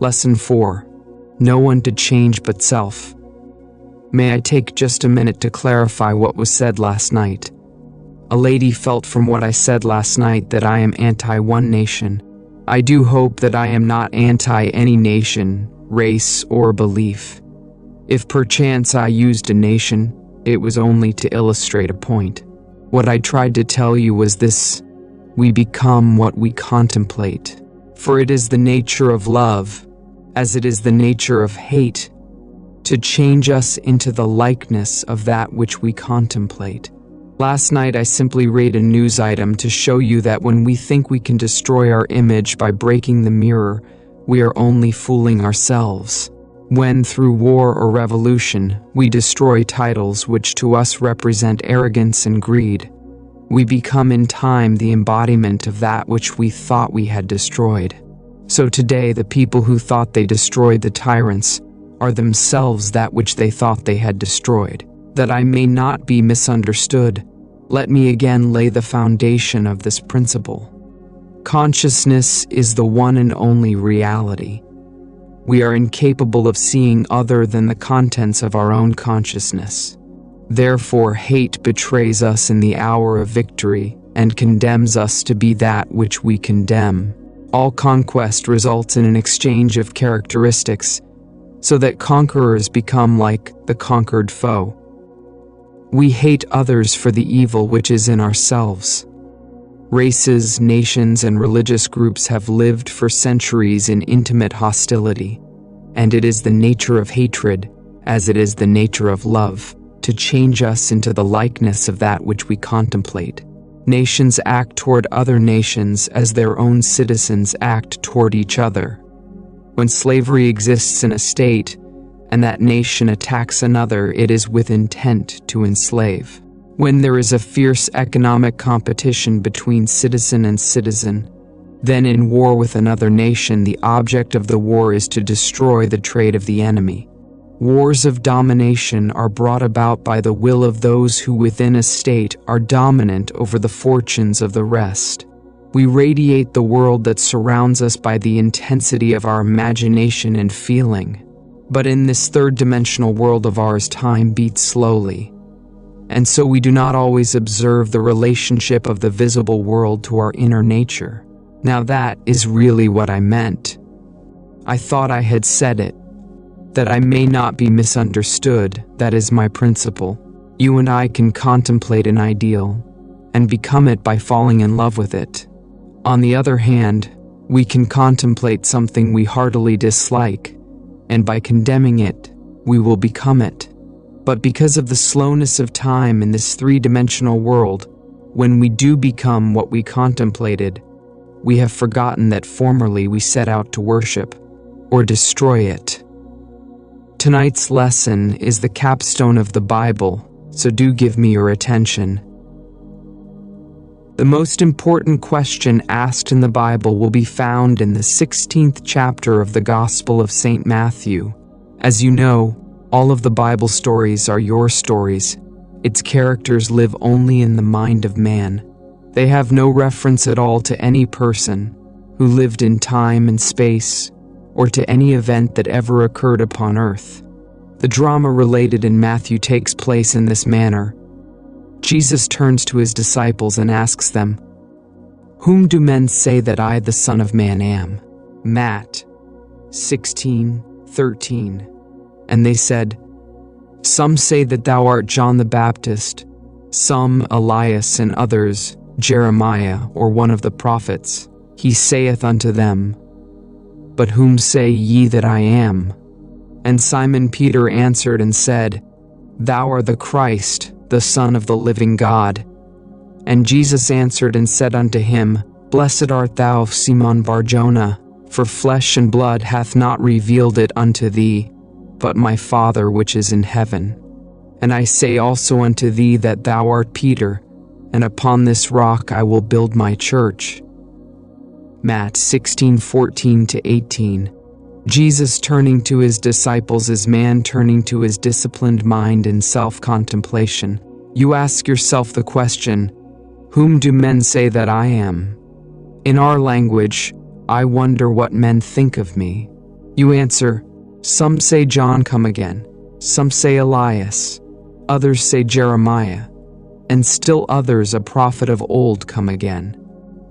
Lesson 4. No one to change but self. May I take just a minute to clarify what was said last night? A lady felt from what I said last night that I am anti-one nation. I do hope that I am not anti any nation, race, or belief. If perchance I used a nation, it was only to illustrate a point. What I tried to tell you was this: we become what we contemplate. For it is the nature of love, as it is the nature of hate, to change us into the likeness of that which we contemplate. Last night I simply read a news item to show you that when we think we can destroy our image by breaking the mirror, we are only fooling ourselves. When, through war or revolution, we destroy titles which to us represent arrogance and greed, we become in time the embodiment of that which we thought we had destroyed. So today the people who thought they destroyed the tyrants are themselves that which they thought they had destroyed. That I may not be misunderstood, let me again lay the foundation of this principle. Consciousness is the one and only reality. We are incapable of seeing other than the contents of our own consciousness. Therefore, hate betrays us in the hour of victory and condemns us to be that which we condemn. All conquest results in an exchange of characteristics, so that conquerors become like the conquered foe. We hate others for the evil which is in ourselves. Races, nations, and religious groups have lived for centuries in intimate hostility, and it is the nature of hatred, as it is the nature of love, to change us into the likeness of that which we contemplate. Nations act toward other nations as their own citizens act toward each other. When slavery exists in a state, and that nation attacks another, it is with intent to enslave. When there is a fierce economic competition between citizen and citizen, then in war with another nation, the object of the war is to destroy the trade of the enemy. Wars of domination are brought about by the will of those who within a state are dominant over the fortunes of the rest. We radiate the world that surrounds us by the intensity of our imagination and feeling. But in this third-dimensional world of ours, time beats slowly, and so we do not always observe the relationship of the visible world to our inner nature. Now that is really what I meant. I thought I had said it. That I may not be misunderstood, that is my principle. You and I can contemplate an ideal and become it by falling in love with it. On the other hand, we can contemplate something we heartily dislike, and by condemning it, we will become it. But because of the slowness of time in this three-dimensional world, when we do become what we contemplated, we have forgotten that formerly we set out to worship or destroy it. Tonight's lesson is the capstone of the Bible, so do give me your attention. The most important question asked in the Bible will be found in the 16th chapter of the Gospel of St. Matthew. As you know, all of the Bible stories are your stories. Its characters live only in the mind of man. They have no reference at all to any person who lived in time and space, or to any event that ever occurred upon earth. The drama related in Matthew takes place in this manner. Jesus turns to his disciples and asks them, "Whom do men say that I, the Son of Man, am?" Matt 16:13. And they said, "Some say that thou art John the Baptist, some Elias, and others Jeremiah or one of the prophets." He saith unto them, "But whom say ye that I am?" And Simon Peter answered and said, "Thou art the Christ, the Son of the living God." And Jesus answered and said unto him, "Blessed art thou, Simon Bar-Jonah, for flesh and blood hath not revealed it unto thee, but my Father which is in heaven. And I say also unto thee that thou art Peter, and upon this rock I will build my church." Matt 16:14-18. Jesus turning to his disciples is man turning to his disciplined mind in self-contemplation. You ask yourself the question, whom do men say that I am? In our language, I wonder what men think of me. You answer, "Some say John come again, some say Elias, others say Jeremiah, and still others a prophet of old come again."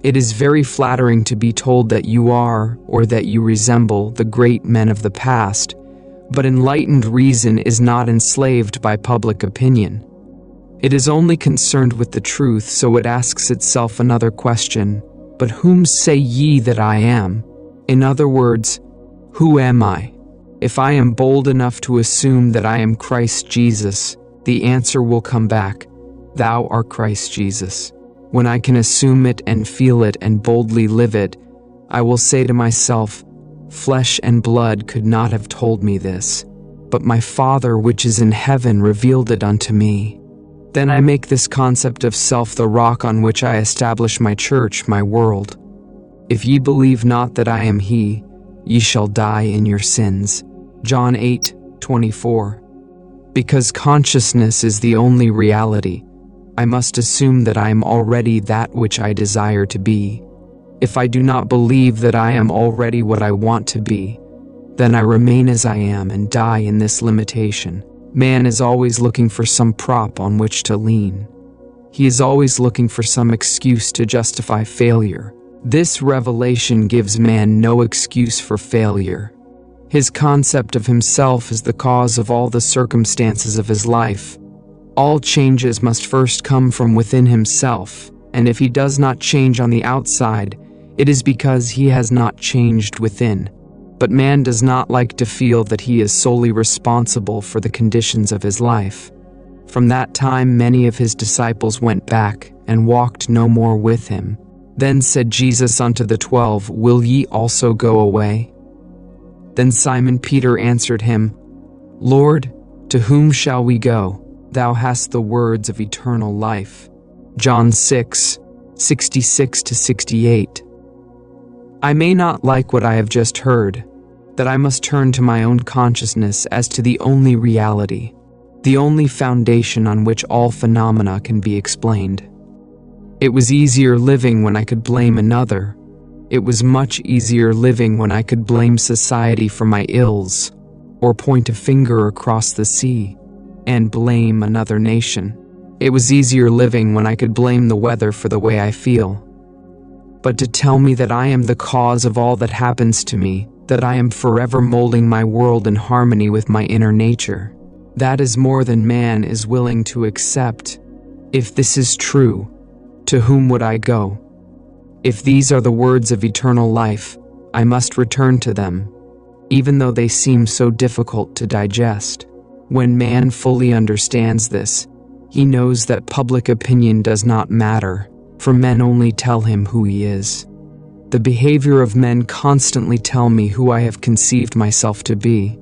It is very flattering to be told that you are, or that you resemble, the great men of the past, but enlightened reason is not enslaved by public opinion. It is only concerned with the truth, so it asks itself another question: but whom say ye that I am? In other words, who am I? If I am bold enough to assume that I am Christ Jesus, the answer will come back: Thou art Christ Jesus. When I can assume it and feel it and boldly live it, I will say to myself, flesh and blood could not have told me this, but my Father which is in heaven revealed it unto me. Then I make this concept of self the rock on which I establish my church, my world. If ye believe not that I am he, ye shall die in your sins. John 8:24. Because consciousness is the only reality, I must assume that I am already that which I desire to be. If I do not believe that I am already what I want to be, then I remain as I am and die in this limitation. Man is always looking for some prop on which to lean. He is always looking for some excuse to justify failure. This revelation gives man no excuse for failure. His concept of himself is the cause of all the circumstances of his life. All changes must first come from within himself, and if he does not change on the outside, it is because he has not changed within. But man does not like to feel that he is solely responsible for the conditions of his life. From that time many of his disciples went back and walked no more with him. Then said Jesus unto the 12, Will ye also go away? Then Simon Peter answered him, Lord, to whom shall we go? Thou hast the words of eternal life. John 6:66-68. I may not like what I have just heard, that I must turn to my own consciousness as to the only reality, the only foundation on which all phenomena can be explained. It was easier living when I could blame another. It was much easier living when I could blame society for my ills, or point a finger across the sea and blame another nation. It was easier living when I could blame the weather for the way I feel. But to tell me that I am the cause of all that happens to me, that I am forever molding my world in harmony with my inner nature, that is more than man is willing to accept. If this is true, to whom would I go? If these are the words of eternal life, I must return to them, even though they seem so difficult to digest. When man fully understands this, he knows that public opinion does not matter, for men only tell him who he is. The behavior of men constantly tell me who I have conceived myself to be.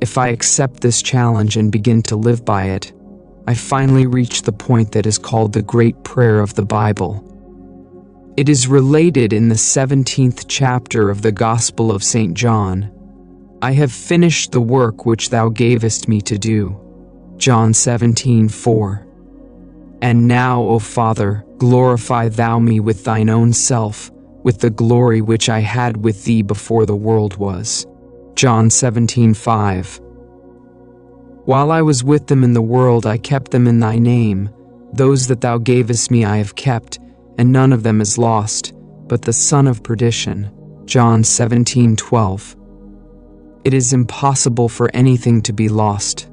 If I accept this challenge and begin to live by it, I finally reach the point that is called the Great Prayer of the Bible. It is related in the 17th chapter of the Gospel of St. John. I have finished the work which thou gavest me to do. John 17:4. And now, O Father, glorify thou me with thine own self, with the glory which I had with thee before the world was. John 17:5. While I was with them in the world, I kept them in thy name. Those that thou gavest me I have kept, and none of them is lost, but the son of perdition. John 17:12. It is impossible for anything to be lost.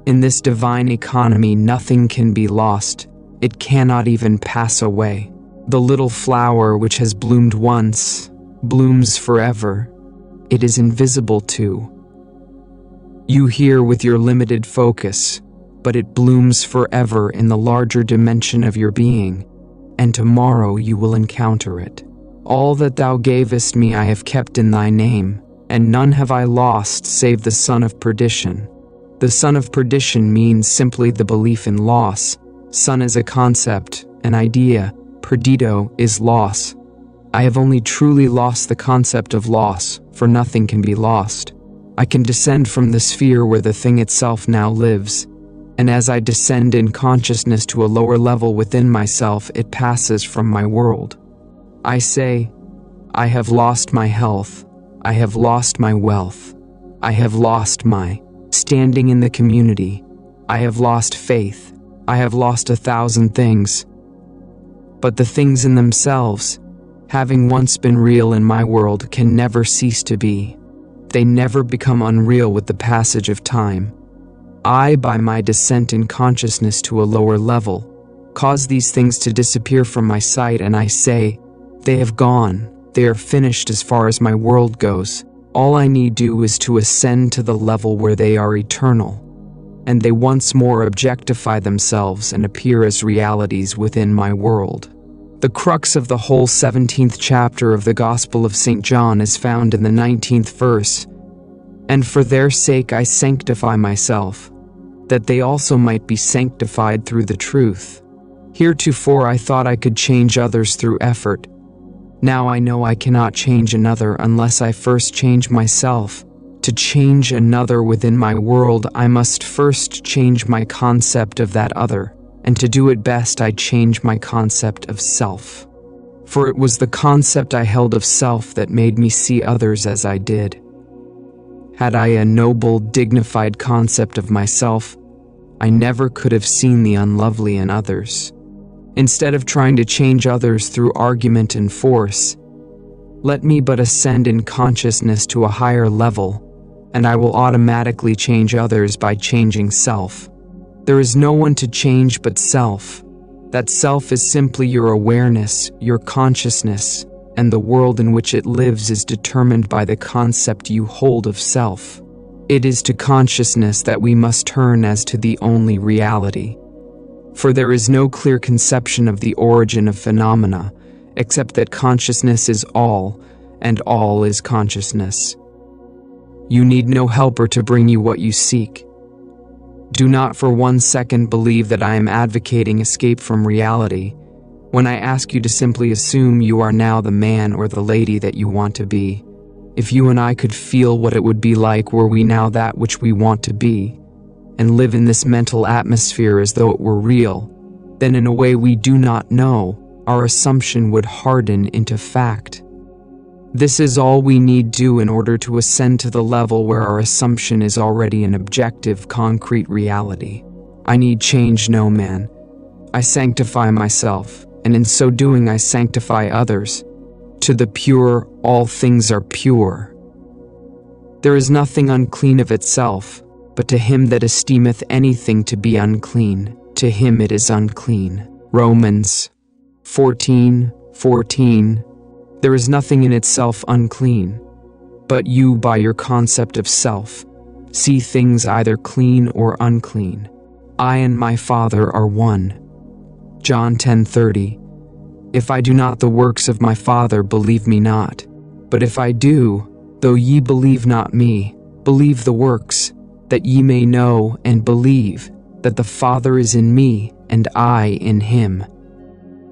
In this divine economy, nothing can be lost. It cannot even pass away. The little flower which has bloomed once blooms forever. It is invisible too. You hear with your limited focus, but it blooms forever in the larger dimension of your being, and tomorrow you will encounter it. All that thou gavest me I have kept in thy name, and none have I lost save the son of perdition. The son of perdition means simply the belief in loss. Son is a concept, an idea. Perdido is loss. I have only truly lost the concept of loss, for nothing can be lost. I can descend from the sphere where the thing itself now lives, and as I descend in consciousness to a lower level within myself, it passes from my world. I say, I have lost my health. I have lost my wealth. I have lost my standing in the community. I have lost faith. I have lost 1,000 things. But the things in themselves, having once been real in my world, can never cease to be. They never become unreal with the passage of time. I, by my descent in consciousness to a lower level, cause these things to disappear from my sight, and I say, they have gone. They are finished as far as my world goes. All I need do is to ascend to the level where they are eternal, and they once more objectify themselves and appear as realities within my world. The crux of the whole 17th chapter of the Gospel of St. John is found in the 19th verse. And for their sake I sanctify myself, that they also might be sanctified through the truth. Heretofore I thought I could change others through effort. Now I know I cannot change another unless I first change myself. To change another within my world, I must first change my concept of that other. And to do it best, I change my concept of self. For it was the concept I held of self that made me see others as I did. Had I a noble, dignified concept of myself, I never could have seen the unlovely in others. Instead of trying to change others through argument and force, let me but ascend in consciousness to a higher level, and I will automatically change others by changing self. There is no one to change but self. That self is simply your awareness, your consciousness, and the world in which it lives is determined by the concept you hold of self. It is to consciousness that we must turn as to the only reality. For there is no clear conception of the origin of phenomena, except that consciousness is all, and all is consciousness. You need no helper to bring you what you seek. Do not for 1 second believe that I am advocating escape from reality when I ask you to simply assume you are now the man or the lady that you want to be. If you and I could feel what it would be like were we now that which we want to be, and live in this mental atmosphere as though it were real, then in a way we do not know, our assumption would harden into fact. This is all we need do in order to ascend to the level where our assumption is already an objective, concrete reality. I need change no man. I sanctify myself, and in so doing I sanctify others. To the pure, all things are pure. There is nothing unclean of itself, but to him that esteemeth anything to be unclean, to him it is unclean. Romans 14:14. There is nothing in itself unclean, but you, by your concept of self, see things either clean or unclean. I and my Father are one. John 10:30. If I do not the works of my Father, believe me not. But if I do, though ye believe not me, believe the works, that ye may know and believe that the Father is in me, and I in him.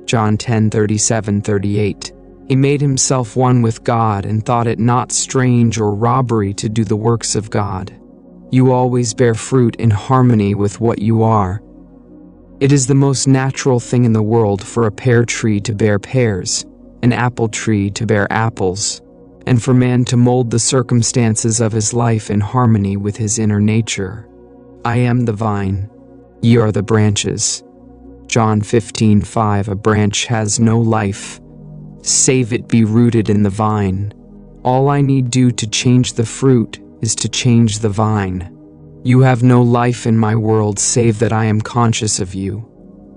John 10:37-38. He made himself one with God and thought it not strange or robbery to do the works of God. You always bear fruit in harmony with what you are. It is the most natural thing in the world for a pear tree to bear pears, an apple tree to bear apples, and for man to mold the circumstances of his life in harmony with his inner nature. I am the vine, ye are the branches. John 15:5. A branch has no life, save it be rooted in the vine. All I need do to change the fruit is to change the vine. You have no life in my world save that I am conscious of you.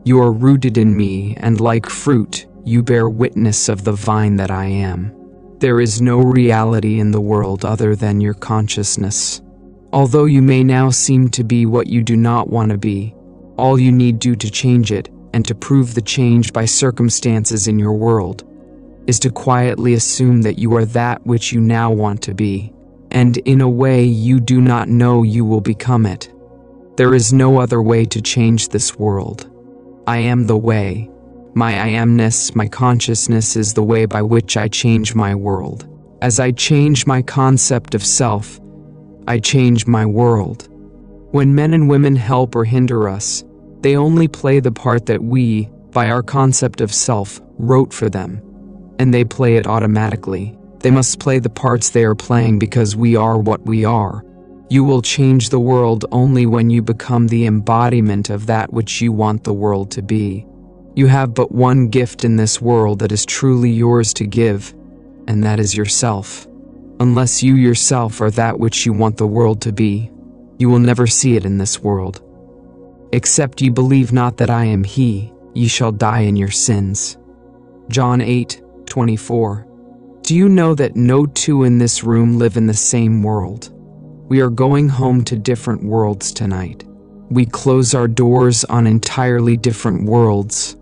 You are rooted in me, and like fruit, you bear witness of the vine that I am. There is no reality in the world other than your consciousness. Although you may now seem to be what you do not want to be, all you need do to change it, and to prove the change by circumstances in your world, is to quietly assume that you are that which you now want to be, and in a way you do not know you will become it. There is no other way to change this world. I am the way. My I amness, my consciousness is the way by which I change my world. As I change my concept of self, I change my world. When men and women help or hinder us, they only play the part that we, by our concept of self, wrote for them, and they play it automatically. They must play the parts they are playing because we are what we are. You will change the world only when you become the embodiment of that which you want the world to be. You have but one gift in this world that is truly yours to give, and that is yourself. Unless you yourself are that which you want the world to be, you will never see it in this world. Except ye believe not that I am He, ye shall die in your sins. John 8:24. Do you know that no two in this room live in the same world? We are going home to different worlds tonight. We close our doors on entirely different worlds.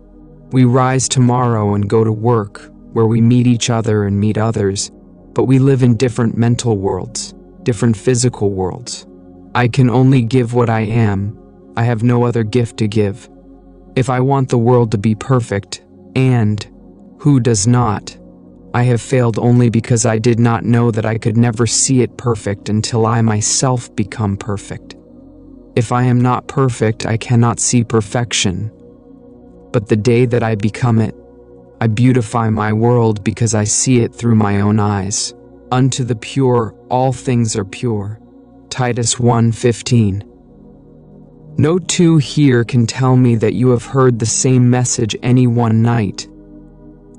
We rise tomorrow and go to work, where we meet each other and meet others, but we live in different mental worlds, different physical worlds. I can only give what I am. I have no other gift to give. If I want the world to be perfect, and who does not? I have failed only because I did not know that I could never see it perfect until I myself become perfect. If I am not perfect, I cannot see perfection. But the day that I become it, I beautify my world because I see it through my own eyes. Unto the pure, all things are pure. Titus 1:15. No two here can tell me that you have heard the same message any one night.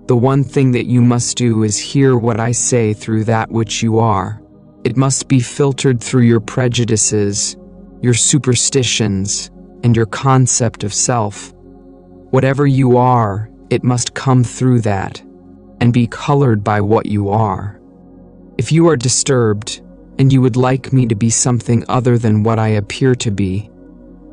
The one thing that you must do is hear what I say through that which you are. It must be filtered through your prejudices, your superstitions, and your concept of self. Whatever you are, it must come through that, and be colored by what you are. If you are disturbed, and you would like me to be something other than what I appear to be,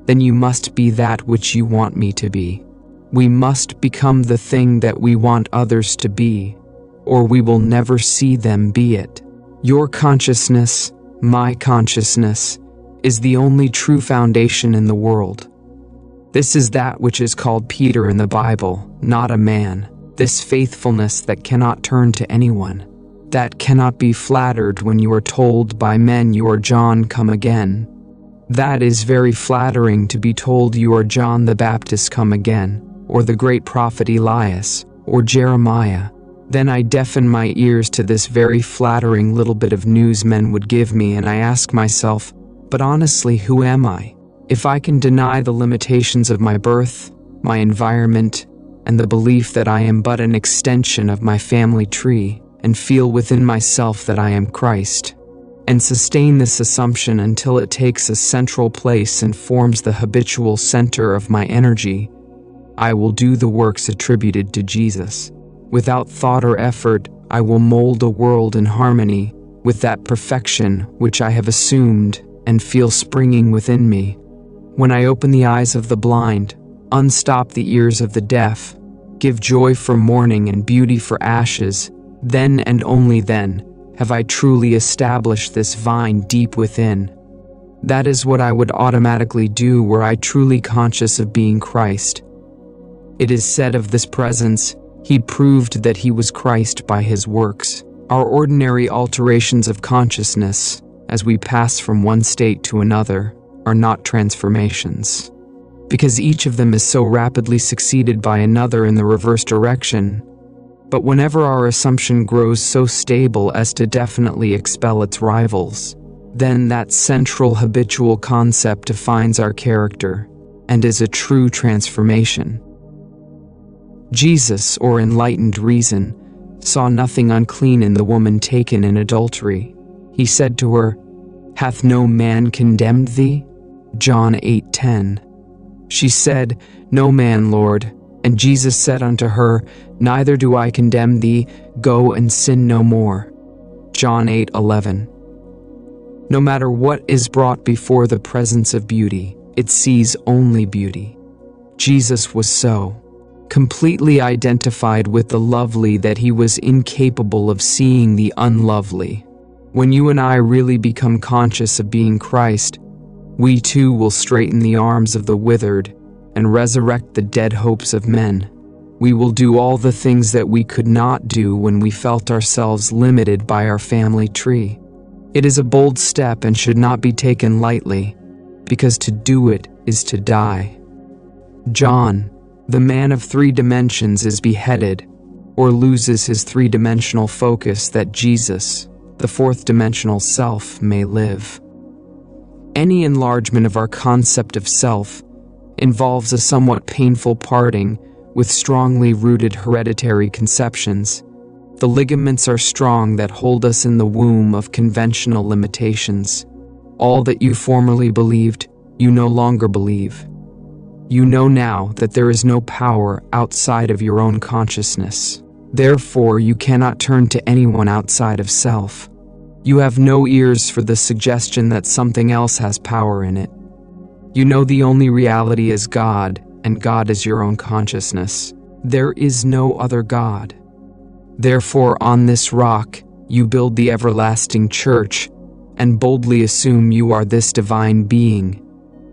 then you must be that which you want me to be. We must become the thing that we want others to be, or we will never see them be it. Your consciousness, my consciousness, is the only true foundation in the world. This is that which is called Peter in the Bible, not a man. This faithfulness that cannot turn to anyone, that cannot be flattered when you are told by men you are John come again. That is very flattering to be told you are John the Baptist come again, or the great prophet Elias, or Jeremiah. Then I deafen my ears to this very flattering little bit of news men would give me, and I ask myself, but honestly, who am I? If I can deny the limitations of my birth, my environment, and the belief that I am but an extension of my family tree, and feel within myself that I am Christ, and sustain this assumption until it takes a central place and forms the habitual center of my energy, I will do the works attributed to Jesus. Without thought or effort, I will mold a world in harmony with that perfection which I have assumed and feel springing within me. When I open the eyes of the blind, unstop the ears of the deaf, give joy for mourning and beauty for ashes, then and only then have I truly established this vine deep within. That is what I would automatically do were I truly conscious of being Christ. It is said of this presence, he proved that he was Christ by his works. Our ordinary alterations of consciousness, as we pass from one state to another, are not transformations, because each of them is so rapidly succeeded by another in the reverse direction. But whenever our assumption grows so stable as to definitely expel its rivals, then that central habitual concept defines our character and is a true transformation. Jesus, or enlightened reason, saw nothing unclean in the woman taken in adultery. He said to her, "Hath no man condemned thee?" John 8:10. She said, "No man, Lord." And Jesus said unto her, "Neither do I condemn thee, go and sin no more." John 8:11. No matter what is brought before the presence of beauty, it sees only beauty. Jesus was so completely identified with the lovely that he was incapable of seeing the unlovely. When you and I really become conscious of being Christ, we too will straighten the arms of the withered and resurrect the dead hopes of men. We will do all the things that we could not do when we felt ourselves limited by our family tree. It is a bold step and should not be taken lightly, because to do it is to die. John, the man of 3 dimensions, is beheaded, or loses his three-dimensional focus that Jesus, the fourth-dimensional self, may live. Any enlargement of our concept of self involves a somewhat painful parting with strongly rooted hereditary conceptions. The ligaments are strong that hold us in the womb of conventional limitations. All that you formerly believed, you no longer believe. You know now that there is no power outside of your own consciousness. Therefore, you cannot turn to anyone outside of self. You have no ears for the suggestion that something else has power in it. You know the only reality is God, and God is your own consciousness. There is no other God. Therefore, on this rock, you build the everlasting church, and boldly assume you are this divine being,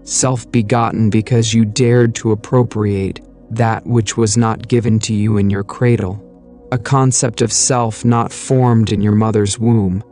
self-begotten because you dared to appropriate that which was not given to you in your cradle. A concept of self not formed in your mother's womb.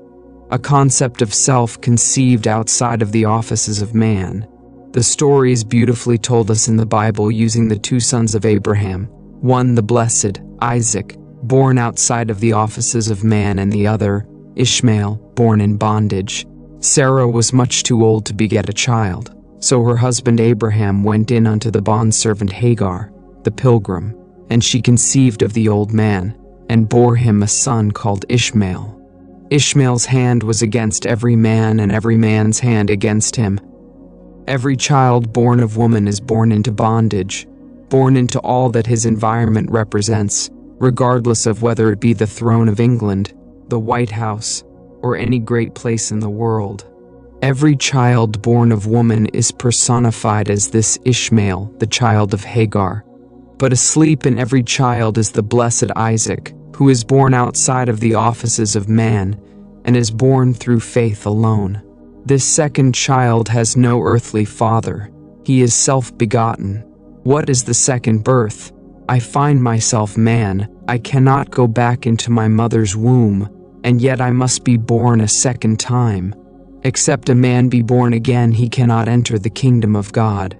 A concept of self conceived outside of the offices of man. The story is beautifully told us in the Bible using the two sons of Abraham, one the blessed, Isaac, born outside of the offices of man, and the other, Ishmael, born in bondage. Sarah was much too old to beget a child, so her husband Abraham went in unto the bondservant Hagar, the pilgrim, and she conceived of the old man, and bore him a son called Ishmael. Ishmael's hand was against every man, and every man's hand against him. Every child born of woman is born into bondage, born into all that his environment represents, regardless of whether it be the throne of England, the White House, or any great place in the world. Every child born of woman is personified as this Ishmael, the child of Hagar. But asleep in every child is the blessed Isaac, who is born outside of the offices of man, and is born through faith alone. This second child has no earthly father. He is self-begotten. What is the second birth? I find myself man. I cannot go back into my mother's womb, and yet I must be born a second time. Except a man be born again, he cannot enter the kingdom of God.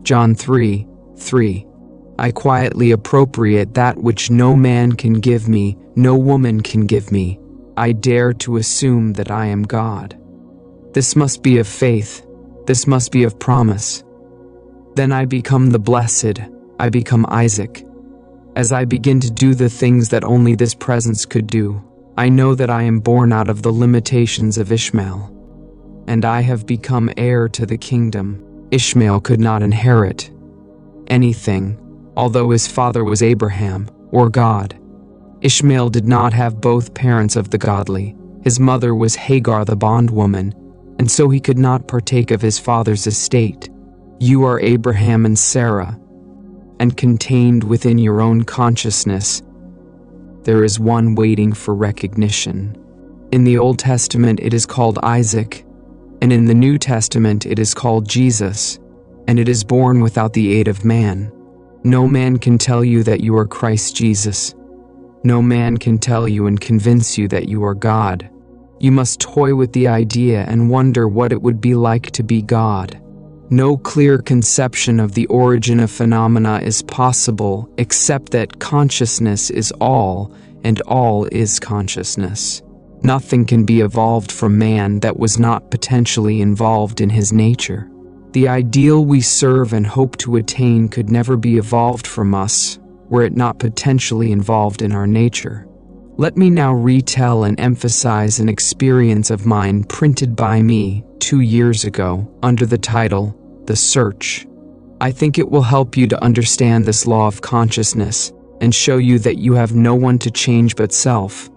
John 3:3. I quietly appropriate that which no man can give me, no woman can give me. I dare to assume that I am God. This must be of faith. This must be of promise. Then I become the blessed. I become Isaac. As I begin to do the things that only this presence could do, I know that I am born out of the limitations of Ishmael, and I have become heir to the kingdom. Ishmael could not inherit anything, although his father was Abraham, or God. Ishmael did not have both parents of the godly. His mother was Hagar the bondwoman, and so he could not partake of his father's estate. You are Abraham and Sarah, and contained within your own consciousness, there is one waiting for recognition. In the Old Testament it is called Isaac, and in the New Testament it is called Jesus, and it is born without the aid of man. No man can tell you that you are Christ Jesus. No man can tell you and convince you that you are God. You must toy with the idea and wonder what it would be like to be God. No clear conception of the origin of phenomena is possible except that consciousness is all, and all is consciousness. Nothing can be evolved from man that was not potentially involved in his nature. The ideal we serve and hope to attain could never be evolved from us, were it not potentially involved in our nature. Let me now retell and emphasize an experience of mine printed by me 2 years ago under the title, The Search. I think it will help you to understand this law of consciousness and show you that you have no one to change but self,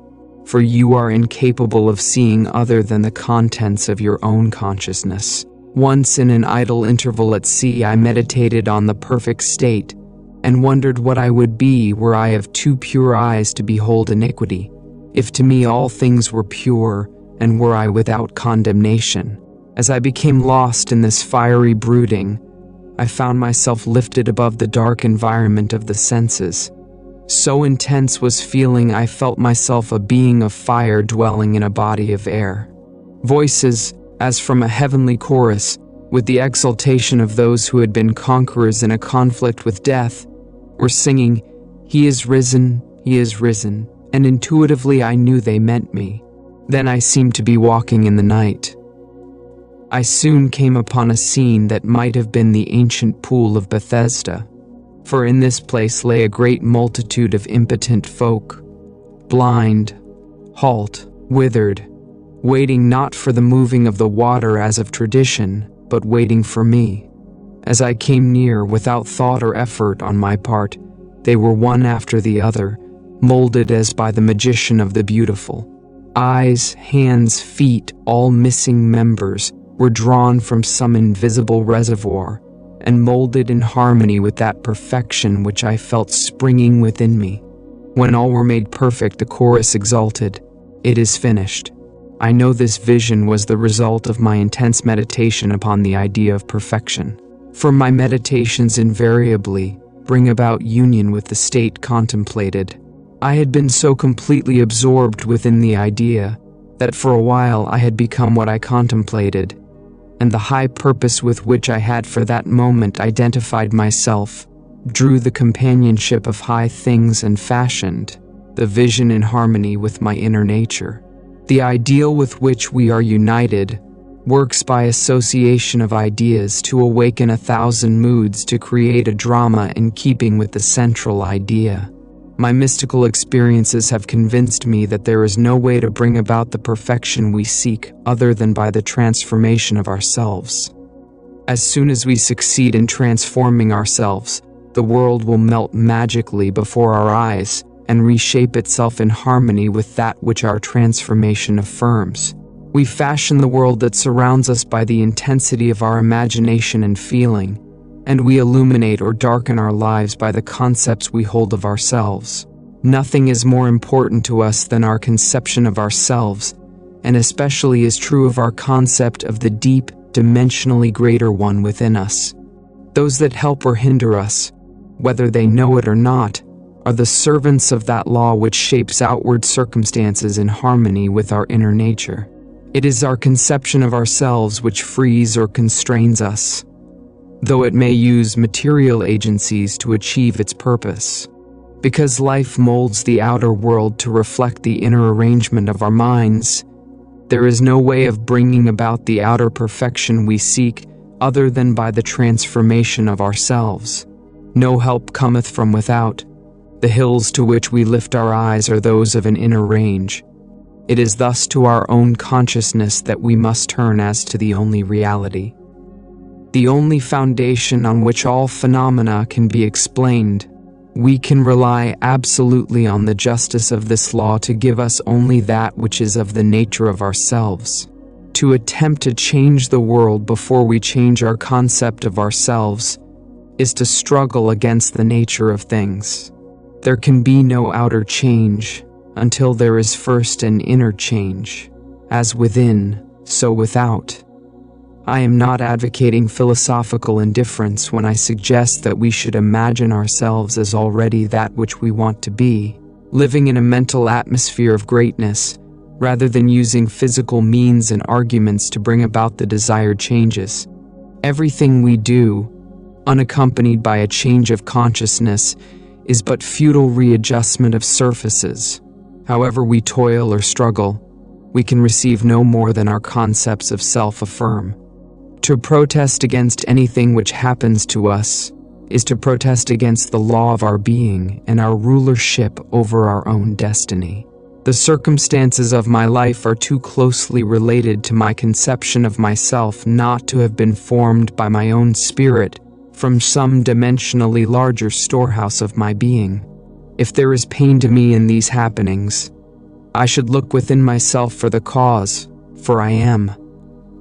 for you are incapable of seeing other than the contents of your own consciousness. Once in an idle interval at sea, I meditated on the perfect state and wondered what I would be were I of too pure eyes to behold iniquity, if to me all things were pure, and were I without condemnation. As I became lost in this fiery brooding, I found myself lifted above the dark environment of the senses. So intense was feeling, I felt myself a being of fire dwelling in a body of air. Voices, as from a heavenly chorus, with the exultation of those who had been conquerors in a conflict with death, were singing, "He is risen, He is risen, and intuitively I knew they meant me. Then I seemed to be walking in the night. I soon came upon a scene that might have been the ancient pool of Bethesda, for in this place lay a great multitude of impotent folk, blind, halt, withered, waiting not for the moving of the water as of tradition, but waiting for me. As I came near without thought or effort on my part, they were one after the other, molded as by the magician of the beautiful. Eyes, hands, feet, all missing members, were drawn from some invisible reservoir, and molded in harmony with that perfection which I felt springing within me. When all were made perfect, the chorus exulted, "It is finished." I know this vision was the result of my intense meditation upon the idea of perfection, for my meditations invariably bring about union with the state contemplated. I had been so completely absorbed within the idea that for a while I had become what I contemplated, and the high purpose with which I had for that moment identified myself, drew the companionship of high things and fashioned the vision in harmony with my inner nature. The ideal with which we are united works by association of ideas to awaken 1,000 moods to create a drama in keeping with the central idea. My mystical experiences have convinced me that there is no way to bring about the perfection we seek other than by the transformation of ourselves. As soon as we succeed in transforming ourselves, the world will melt magically before our eyes and reshape itself in harmony with that which our transformation affirms. We fashion the world that surrounds us by the intensity of our imagination and feeling, and we illuminate or darken our lives by the concepts we hold of ourselves. Nothing is more important to us than our conception of ourselves, and especially is true of our concept of the deep, dimensionally greater one within us. Those that help or hinder us, whether they know it or not, are the servants of that law which shapes outward circumstances in harmony with our inner nature. It is our conception of ourselves which frees or constrains us, though it may use material agencies to achieve its purpose. Because life molds the outer world to reflect the inner arrangement of our minds, there is no way of bringing about the outer perfection we seek other than by the transformation of ourselves. No help cometh from without. The hills to which we lift our eyes are those of an inner range. It is thus to our own consciousness that we must turn as to the only reality, the only foundation on which all phenomena can be explained. We can rely absolutely on the justice of this law to give us only that which is of the nature of ourselves. To attempt to change the world before we change our concept of ourselves is to struggle against the nature of things. There can be no outer change until there is first an inner change. As within, so without. I am not advocating philosophical indifference when I suggest that we should imagine ourselves as already that which we want to be, living in a mental atmosphere of greatness, rather than using physical means and arguments to bring about the desired changes. Everything we do, unaccompanied by a change of consciousness, is but futile readjustment of surfaces. However we toil or struggle, we can receive no more than our concepts of self affirm. To protest against anything which happens to us is to protest against the law of our being and our rulership over our own destiny. The circumstances of my life are too closely related to my conception of myself not to have been formed by my own spirit from some dimensionally larger storehouse of my being. If there is pain to me in these happenings, I should look within myself for the cause, for I am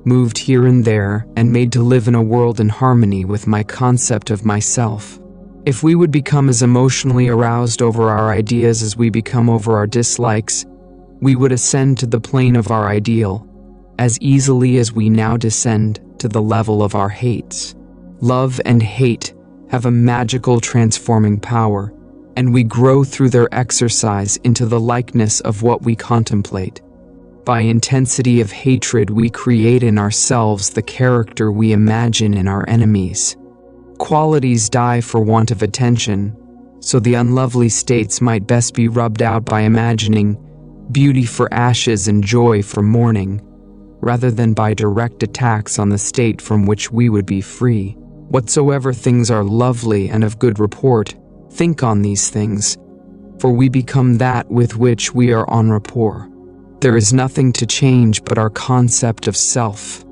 moved here and there and made to live in a world in harmony with my concept of myself. If we would become as emotionally aroused over our ideas as we become over our dislikes, we would ascend to the plane of our ideal as easily as we now descend to the level of our hates. Love and hate have a magical transforming power, and we grow through their exercise into the likeness of what we contemplate. By intensity of hatred, we create in ourselves the character we imagine in our enemies. Qualities die for want of attention, so the unlovely states might best be rubbed out by imagining beauty for ashes and joy for mourning, rather than by direct attacks on the state from which we would be free. Whatsoever things are lovely and of good report, think on these things, for we become that with which we are en rapport. There is nothing to change but our concept of self.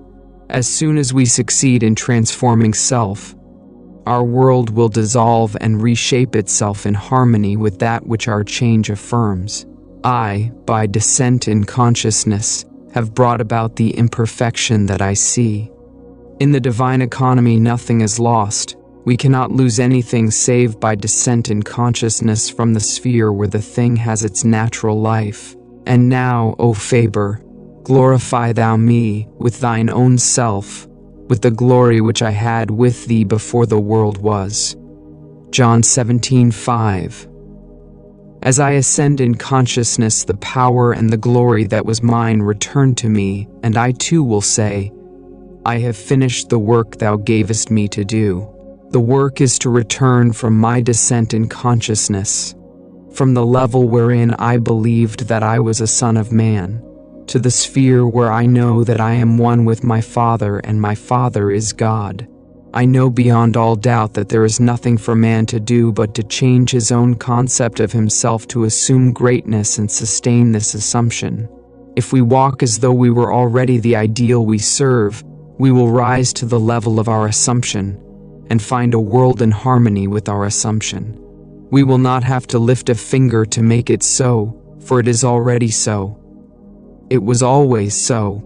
As soon as we succeed in transforming self, our world will dissolve and reshape itself in harmony with that which our change affirms. I, by descent in consciousness, have brought about the imperfection that I see. In the divine economy, nothing is lost. We cannot lose anything save by descent in consciousness from the sphere where the thing has its natural life. And now, O Faber, glorify thou me with thine own self, with the glory which I had with thee before the world was. John 17:5. As I ascend in consciousness, the power and the glory that was mine return to me, and I too will say, I have finished the work thou gavest me to do. The work is to return from my descent in consciousness, from the level wherein I believed that I was a son of man, to the sphere where I know that I am one with my Father and my Father is God. I know beyond all doubt that there is nothing for man to do but to change his own concept of himself to assume greatness and sustain this assumption. If we walk as though we were already the ideal we serve, we will rise to the level of our assumption and find a world in harmony with our assumption. We will not have to lift a finger to make it so, for it is already so. It was always so.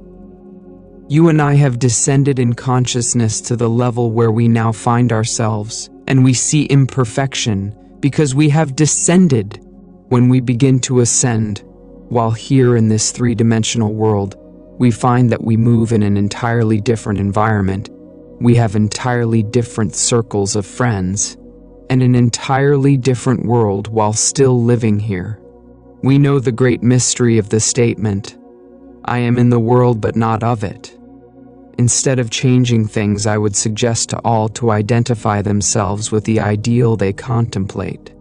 You and I have descended in consciousness to the level where we now find ourselves, and we see imperfection because we have descended. When we begin to ascend, while here in this three-dimensional world, we find that we move in an entirely different environment. We have entirely different circles of friends, and an entirely different world while still living here. We know the great mystery of the statement, I am in the world but not of it. Instead of changing things, I would suggest to all to identify themselves with the ideal they contemplate.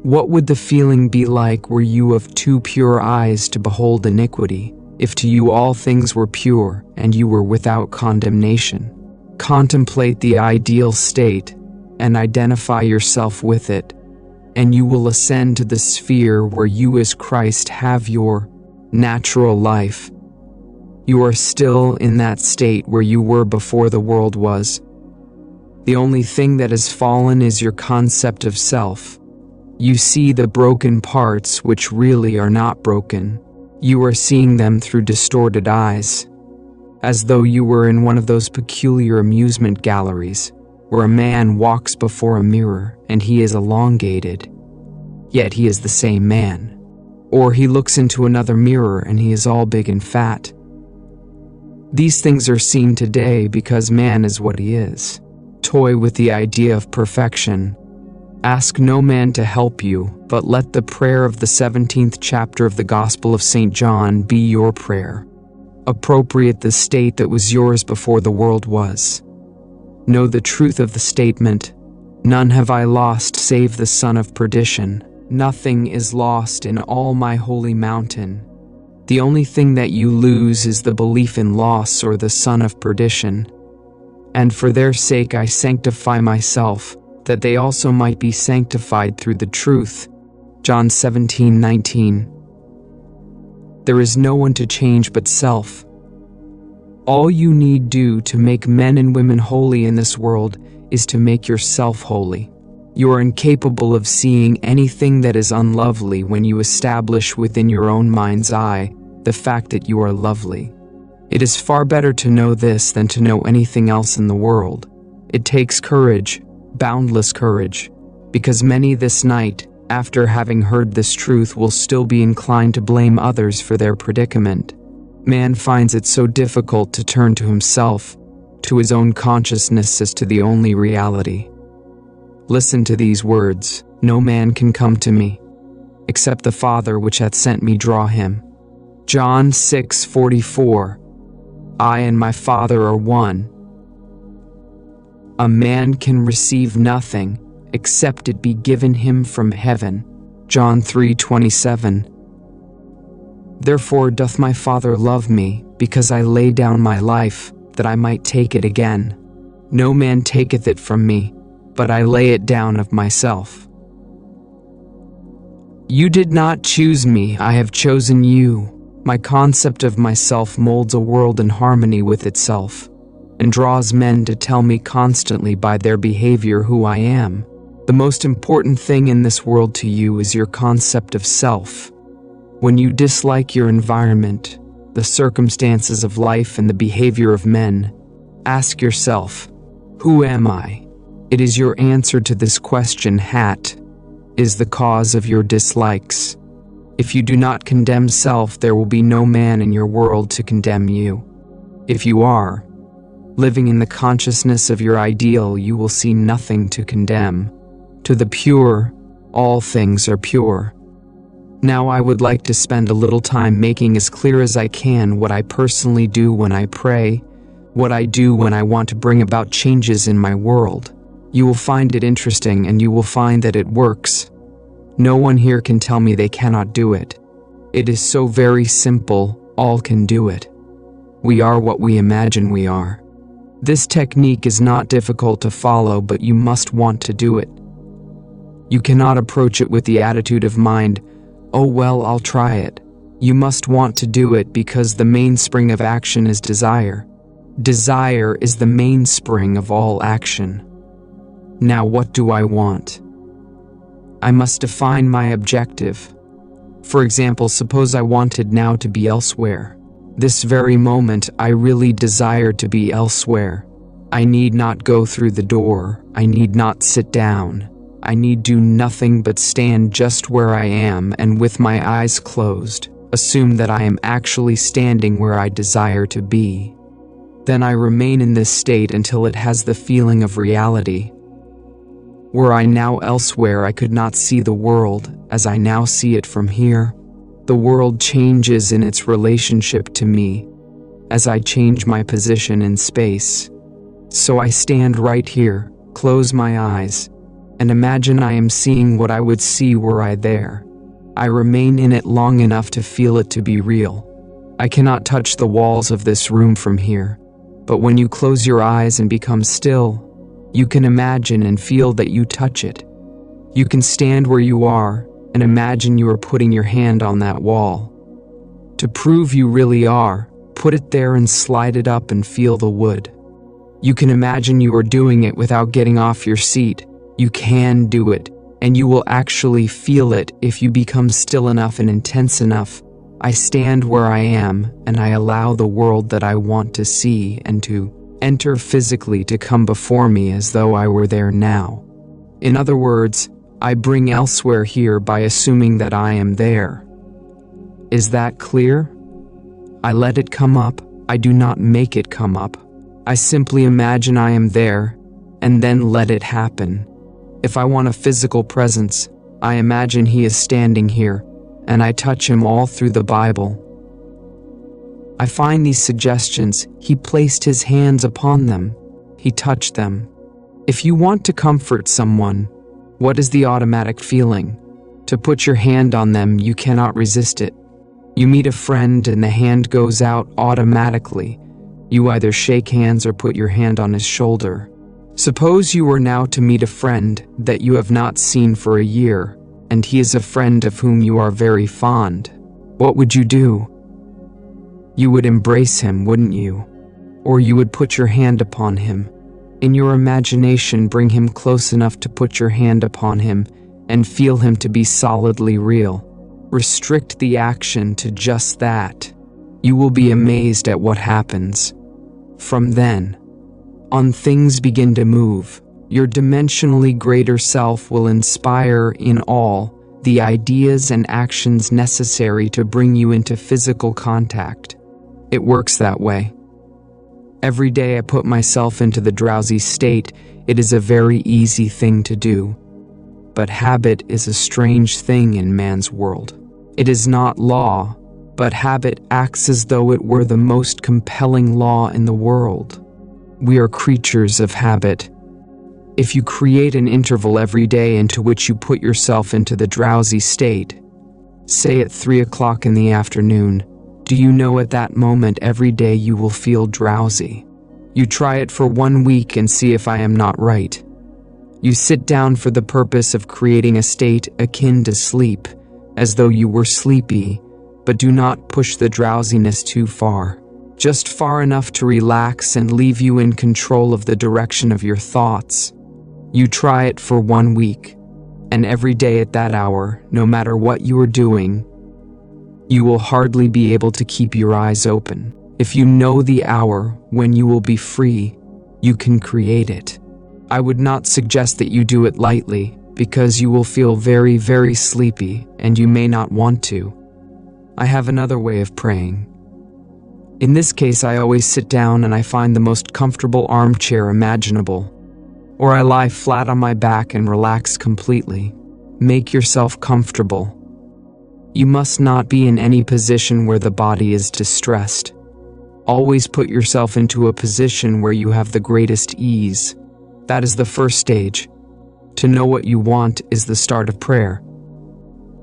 What would the feeling be like were you of too pure eyes to behold iniquity, if to you all things were pure and you were without condemnation? Contemplate the ideal state and identify yourself with it, and you will ascend to the sphere where you as Christ have your natural life. You are still in that state where you were before the world was. The only thing that has fallen is your concept of self. You see the broken parts which really are not broken. You are seeing them through distorted eyes, as though you were in one of those peculiar amusement galleries where a man walks before a mirror and he is elongated, yet he is the same man. Or he looks into another mirror and he is all big and fat. These things are seen today because man is what he is. Toy with the idea of perfection. Ask no man to help you, but let the prayer of the 17th chapter of the Gospel of St. John be your prayer. Appropriate the state that was yours before the world was. Know the truth of the statement, none have I lost save the son of perdition. Nothing is lost in all my holy mountain. The only thing that you lose is the belief in loss or the son of perdition. And for their sake I sanctify myself, that they also might be sanctified through the truth. John 17:19. There is no one to change but self. All you need do to make men and women holy in this world is to make yourself holy. You are incapable of seeing anything that is unlovely when you establish within your own mind's eye the fact that you are lovely. It is far better to know this than to know anything else in the world. It takes courage, boundless courage, because many this night, after having heard this truth, will still be inclined to blame others for their predicament. Man finds it so difficult to turn to himself, to his own consciousness as to the only reality. Listen to these words, no man can come to me, except the Father which hath sent me draw him. John 6:44. I and my Father are one. A man can receive nothing except it be given him from heaven. John 3:27. Therefore doth my Father love me, because I lay down my life, that I might take it again. No man taketh it from me, but I lay it down of myself. You did not choose me, I have chosen you. My concept of myself molds a world in harmony with itself, and draws men to tell me constantly by their behavior who I am. The most important thing in this world to you is your concept of self. When you dislike your environment, the circumstances of life and the behavior of men, ask yourself, who am I? It is your answer to this question is the cause of your dislikes. If you do not condemn self, there will be no man in your world to condemn you. If you are living in the consciousness of your ideal, you will see nothing to condemn. To the pure, all things are pure. Now I would like to spend a little time making as clear as I can what I personally do when I pray, what I do when I want to bring about changes in my world. You will find it interesting, and you will find that it works. No one here can tell me they cannot do it. It is so very simple, all can do it. We are what we imagine we are. This technique is not difficult to follow, but you must want to do it. You cannot approach it with the attitude of mind, oh well, I'll try it. You must want to do it, because the mainspring of action is desire. Desire is the mainspring of all action. Now what do I want? I must define my objective. For example, suppose I wanted now to be elsewhere. This very moment I really desire to be elsewhere. I need not go through the door, I need not sit down. I need do nothing but stand just where I am, and with my eyes closed, assume that I am actually standing where I desire to be. Then I remain in this state until it has the feeling of reality. Were I now elsewhere, I could not see the world as I now see it from here. The world changes in its relationship to me as I change my position in space. So I stand right here, close my eyes, and imagine I am seeing what I would see were I there. I remain in it long enough to feel it to be real. I cannot touch the walls of this room from here, but when you close your eyes and become still, you can imagine and feel that you touch it. You can stand where you are and imagine you are putting your hand on that wall. To prove you really are, put it there and slide it up and feel the wood. You can imagine you are doing it without getting off your seat. You can do it, and you will actually feel it if you become still enough and intense enough. I stand where I am, and I allow the world that I want to see and to enter physically to come before me as though I were there now. In other words, I bring elsewhere here by assuming that I am there. Is that clear? I let it come up, I do not make it come up. I simply imagine I am there, and then let it happen. If I want a physical presence, I imagine he is standing here, and I touch him all through the Bible. I find these suggestions, he placed his hands upon them, he touched them. If you want to comfort someone, what is the automatic feeling? To put your hand on them, you cannot resist it. You meet a friend and the hand goes out automatically. You either shake hands or put your hand on his shoulder. Suppose you were now to meet a friend that you have not seen for a year, and he is a friend of whom you are very fond. What would you do? You would embrace him, wouldn't you? Or you would put your hand upon him. In your imagination, bring him close enough to put your hand upon him and feel him to be solidly real. Restrict the action to just that. You will be amazed at what happens. From then on, things begin to move. Your dimensionally greater self will inspire in all the ideas and actions necessary to bring you into physical contact. It works that way. Every day I put myself into the drowsy state. It is a very easy thing to do. But habit is a strange thing in man's world. It is not law, but habit acts as though it were the most compelling law in the world. We are creatures of habit. If you create an interval every day into which you put yourself into the drowsy state, say at 3 o'clock in the afternoon, do you know at that moment every day you will feel drowsy? You try it for 1 week and see if I am not right. You sit down for the purpose of creating a state akin to sleep, as though you were sleepy, but do not push the drowsiness too far. Just far enough to relax and leave you in control of the direction of your thoughts. You try it for 1 week, and every day at that hour, no matter what you are doing, you will hardly be able to keep your eyes open. If you know the hour when you will be free, you can create it. I would not suggest that you do it lightly, because you will feel very, very sleepy, and you may not want to. I have another way of praying. In this case, I always sit down and I find the most comfortable armchair imaginable, or I lie flat on my back and relax completely. Make yourself comfortable. You must not be in any position where the body is distressed. Always put yourself into a position where you have the greatest ease. That is the first stage. To know what you want is the start of prayer.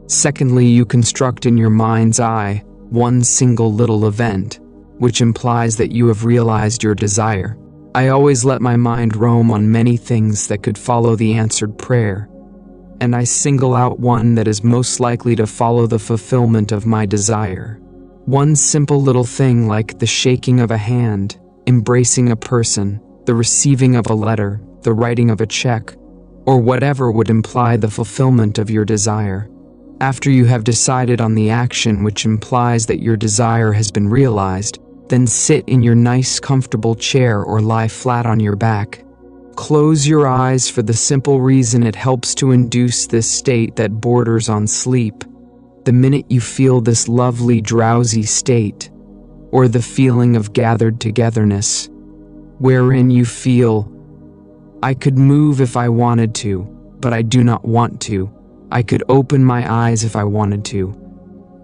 Secondly, you construct in your mind's eye one single little event, which implies that you have realized your desire. I always let my mind roam on many things that could follow the answered prayer, and I single out one that is most likely to follow the fulfillment of my desire. One simple little thing like the shaking of a hand, embracing a person, the receiving of a letter, the writing of a check, or whatever would imply the fulfillment of your desire. After you have decided on the action which implies that your desire has been realized, then sit in your nice comfortable chair or lie flat on your back. Close your eyes for the simple reason it helps to induce this state that borders on sleep. The minute you feel this lovely drowsy state, or the feeling of gathered togetherness, wherein you feel, I could move if I wanted to, but I do not want to. I could open my eyes if I wanted to,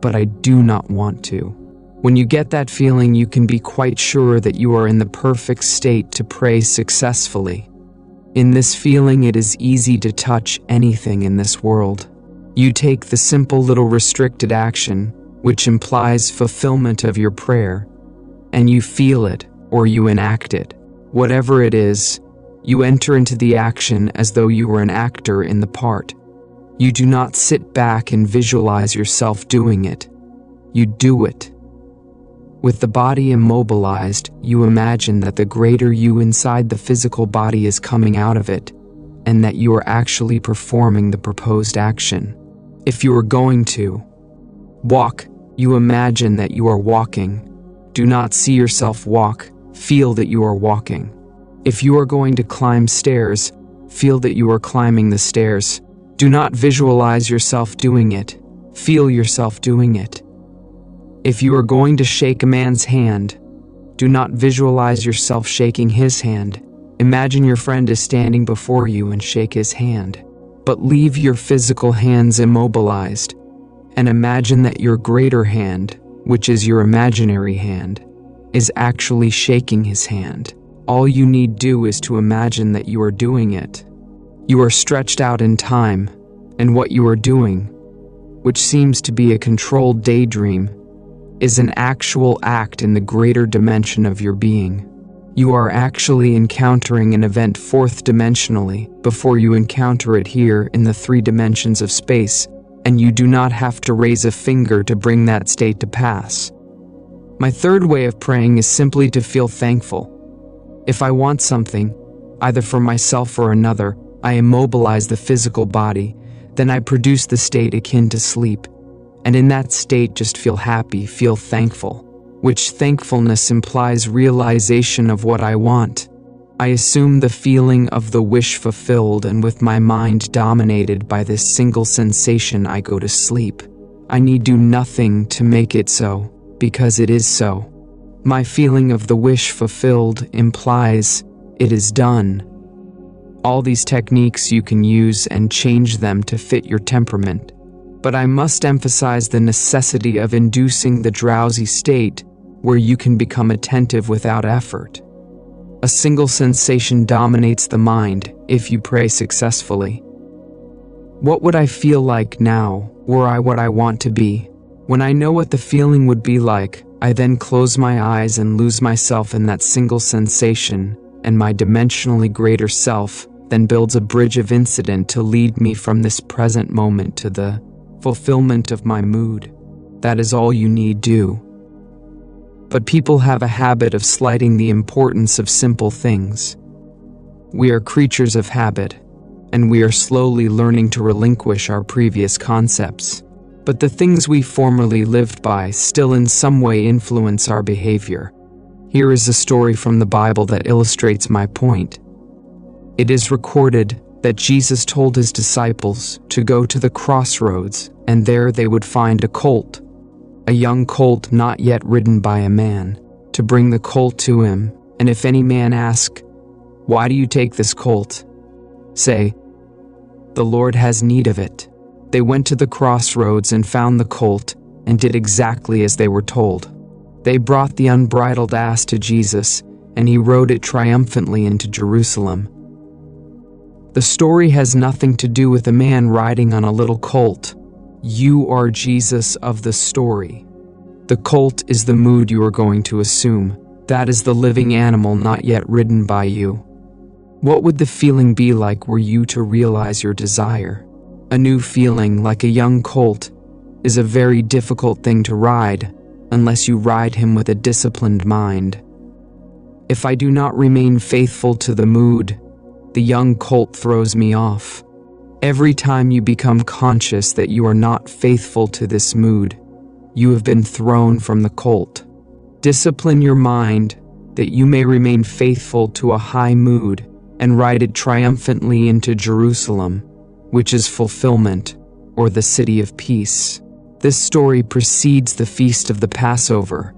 but I do not want to. When you get that feeling, you can be quite sure that you are in the perfect state to pray successfully. In this feeling, it is easy to touch anything in this world. You take the simple little restricted action, which implies fulfillment of your prayer, and you feel it, or you enact it. Whatever it is, you enter into the action as though you were an actor in the part. You do not sit back and visualize yourself doing it. You do it. With the body immobilized, you imagine that the greater you inside the physical body is coming out of it, and that you are actually performing the proposed action. If you are going to walk, you imagine that you are walking. Do not see yourself walk, feel that you are walking. If you are going to climb stairs, feel that you are climbing the stairs. Do not visualize yourself doing it, feel yourself doing it. If you are going to shake a man's hand, do not visualize yourself shaking his hand. Imagine your friend is standing before you and shake his hand. But leave your physical hands immobilized, and imagine that your greater hand, which is your imaginary hand, is actually shaking his hand. All you need do is to imagine that you are doing it. You are stretched out in time, and what you are doing, which seems to be a controlled daydream, is an actual act in the greater dimension of your being. You are actually encountering an event fourth dimensionally before you encounter it here in the 3 dimensions of space, and you do not have to raise a finger to bring that state to pass. My third way of praying is simply to feel thankful. If I want something, either for myself or another, I immobilize the physical body, then I produce the state akin to sleep. And in that state, just feel happy, feel thankful, which thankfulness implies realization of what I want. I assume the feeling of the wish fulfilled, and with my mind dominated by this single sensation, I go to sleep. I need do nothing to make it so, because it is so. My feeling of the wish fulfilled implies it is done. All these techniques you can use and change them to fit your temperament. But I must emphasize the necessity of inducing the drowsy state where you can become attentive without effort. A single sensation dominates the mind if you pray successfully. What would I feel like now, were I what I want to be? When I know what the feeling would be like, I then close my eyes and lose myself in that single sensation, and my dimensionally greater self then builds a bridge of incident to lead me from this present moment to the fulfillment of my mood. That is all you need do. But people have a habit of slighting the importance of simple things. We are creatures of habit, and we are slowly learning to relinquish our previous concepts. But the things we formerly lived by still in some way influence our behavior. Here is a story from the Bible that illustrates my point. It is recorded that Jesus told his disciples to go to the crossroads, and there they would find a colt, a young colt not yet ridden by a man, to bring the colt to him, and if any man ask, "Why do you take this colt?" say, "The Lord has need of it." They went to the crossroads and found the colt, and did exactly as they were told. They brought the unbridled ass to Jesus, and he rode it triumphantly into Jerusalem. The story has nothing to do with a man riding on a little colt. You are Jesus of the story. The colt is the mood you are going to assume. That is the living animal not yet ridden by you. What would the feeling be like were you to realize your desire? A new feeling, like a young colt, is a very difficult thing to ride, unless you ride him with a disciplined mind. If I do not remain faithful to the mood, the young colt throws me off. Every time you become conscious that you are not faithful to this mood, you have been thrown from the colt. Discipline your mind that you may remain faithful to a high mood and ride it triumphantly into Jerusalem, which is fulfillment, or the city of peace. This story precedes the feast of the Passover.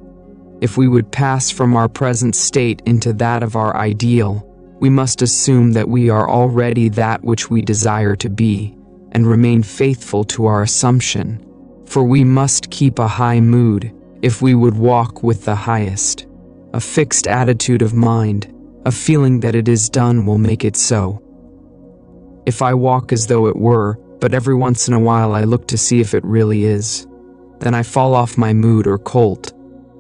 If we would pass from our present state into that of our ideal, we must assume that we are already that which we desire to be, and remain faithful to our assumption. For we must keep a high mood if we would walk with the highest. A fixed attitude of mind, a feeling that it is done will make it so. If I walk as though it were, but every once in a while I look to see if it really is, then I fall off my mood or colt.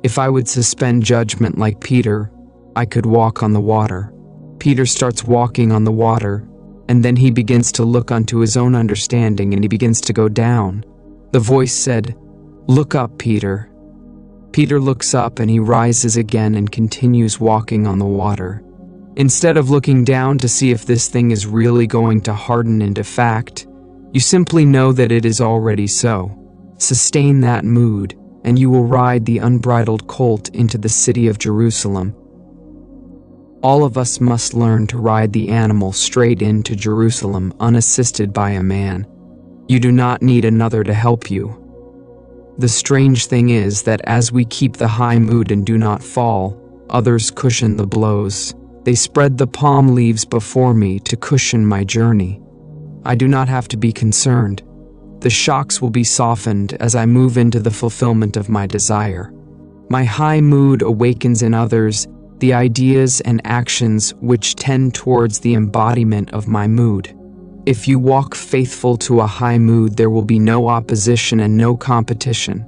If I would suspend judgment like Peter, I could walk on the water. Peter starts walking on the water, and then he begins to look unto his own understanding, and he begins to go down. The voice said, "Look up, Peter." Peter looks up and he rises again and continues walking on the water. Instead of looking down to see if this thing is really going to harden into fact, you simply know that it is already so. Sustain that mood, and you will ride the unbridled colt into the city of Jerusalem. All of us must learn to ride the animal straight into Jerusalem unassisted by a man. You do not need another to help you. The strange thing is that as we keep the high mood and do not fall, others cushion the blows. They spread the palm leaves before me to cushion my journey. I do not have to be concerned. The shocks will be softened as I move into the fulfillment of my desire. My high mood awakens in others the ideas and actions which tend towards the embodiment of my mood. If you walk faithful to a high mood, there will be no opposition and no competition.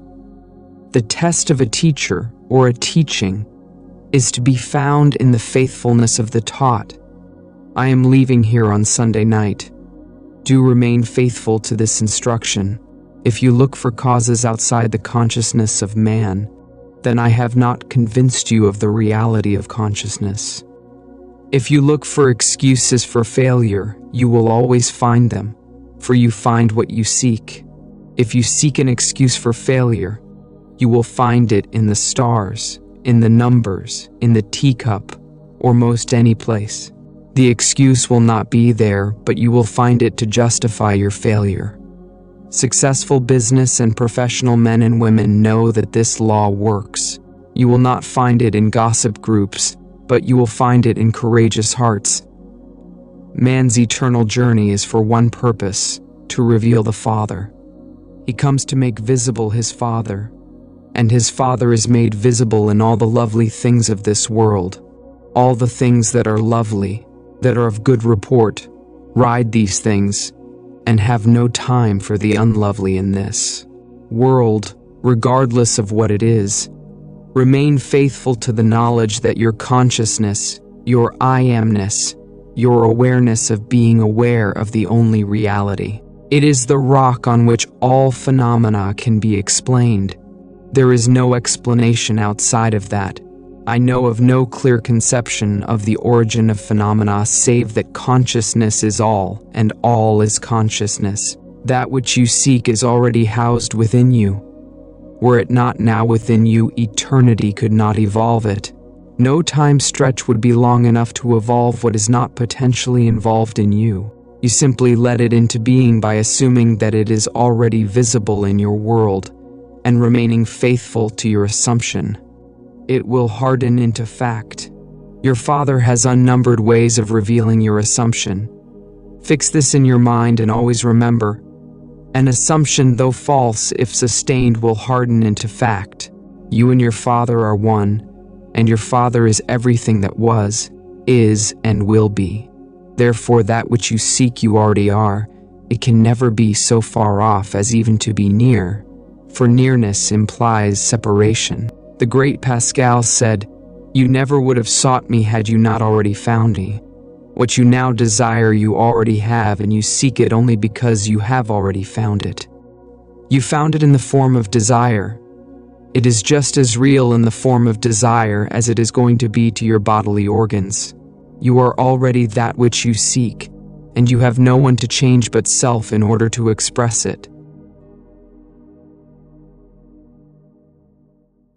The test of a teacher or a teaching is to be found in the faithfulness of the taught. I am leaving here on Sunday night. Do remain faithful to this instruction. If you look for causes outside the consciousness of man, then I have not convinced you of the reality of consciousness. If you look for excuses for failure, you will always find them, for you find what you seek. If you seek an excuse for failure, you will find it in the stars, in the numbers, in the teacup, or most any place. The excuse will not be there, but you will find it to justify your failure. Successful business and professional men and women know that this law works. You will not find it in gossip groups, but you will find it in courageous hearts. Man's eternal journey is for one purpose, to reveal the Father. He comes to make visible his Father, and his Father is made visible in all the lovely things of this world. all the things that are lovely, that are of good report, ride these things, and have no time for the unlovely in this world, regardless of what it is. Remain faithful to the knowledge that your consciousness, your I amness, your awareness of being aware of the only reality. It is the rock on which all phenomena can be explained. There is no explanation outside of that. I know of no clear conception of the origin of phenomena save that consciousness is all, and all is consciousness. That which you seek is already housed within you. Were it not now within you, eternity could not evolve it. No time stretch would be long enough to evolve what is not potentially involved in you. You simply let it into being by assuming that it is already visible in your world, and remaining faithful to your assumption. It will harden into fact. Your Father has unnumbered ways of revealing your assumption. Fix this in your mind and always remember, an assumption, though false, if sustained, will harden into fact. You and your Father are one, and your Father is everything that was, is, and will be. Therefore, that which you seek you already are. It can never be so far off as even to be near, for nearness implies separation. The great Pascal said, "You never would have sought me had you not already found me. What you now desire you already have, and you seek it only because you have already found it." You found it in the form of desire. It is just as real in the form of desire as it is going to be to your bodily organs. You are already that which you seek, and you have no one to change but self in order to express it.